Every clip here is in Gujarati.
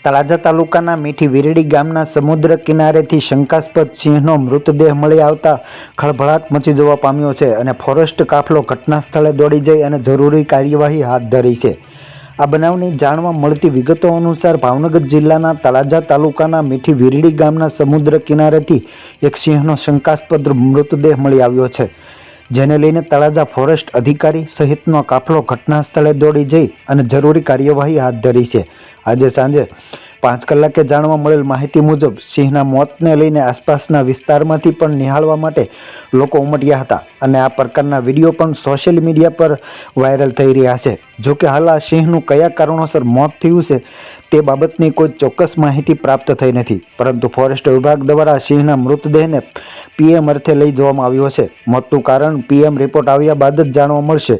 તળાજા તાલુકાના મીઠી વીરડી ગામના સમુદ્ર કિનારેથી શંકાસ્પદ સિંહનો મૃતદેહ મળી આવતા ખળભળાટ મચી જવા પામ્યો છે અને ફોરેસ્ટ કાફલો ઘટના સ્થળે દોડી જઈ અને જરૂરી કાર્યવાહી હાથ ધરી છે। આ બનાવની જાણવા મળતી વિગતો અનુસાર ભાવનગર જિલ્લાના તળાજા તાલુકાના મીઠી વીરડી ગામના સમુદ્ર કિનારેથી એક સિંહનો શંકાસ્પદ મૃતદેહ મળી આવ્યો છે, જેને લઈને તળાજા ફોરેસ્ટ અધિકારી સહિતનો કાફલો ઘટના સ્થળે દોડી જઈ અને જરૂરી કાર્યવાહી હાથ ધરી છે। આજે સાંજે 5 કલાકે જાણવા મળેલ માહિતી મુજબ સિંહના મોતને લઈને આસપાસના વિસ્તારમાંથી પણ નિહાળવા માટે લોકો ઉમટ્યા હતા અને આ પ્રકારના વિડીયો પણ સોશિયલ મીડિયા પર વાયરલ થઈ રહ્યા છે। જોકે હાલ આ સિંહનું કયા કારણોસર મોત થયું છે તે બાબતની કોઈ ચોક્કસ માહિતી પ્રાપ્ત થઈ નથી, પરંતુ ફોરેસ્ટ વિભાગ દ્વારા સિંહના મૃતદેહને પીએમ અર્થે લઈ જવામાં આવ્યો છે। મોતનું કારણ પીએમ રિપોર્ટ આવ્યા બાદ જ જાણવા મળશે।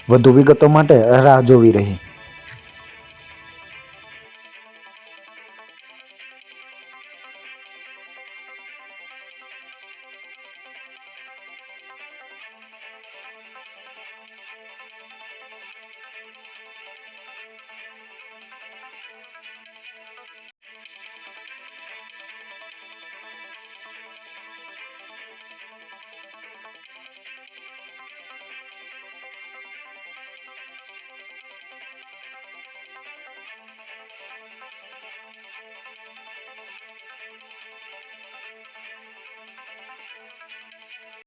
વધુ વિગતો માટે રાહ જોવી રહી।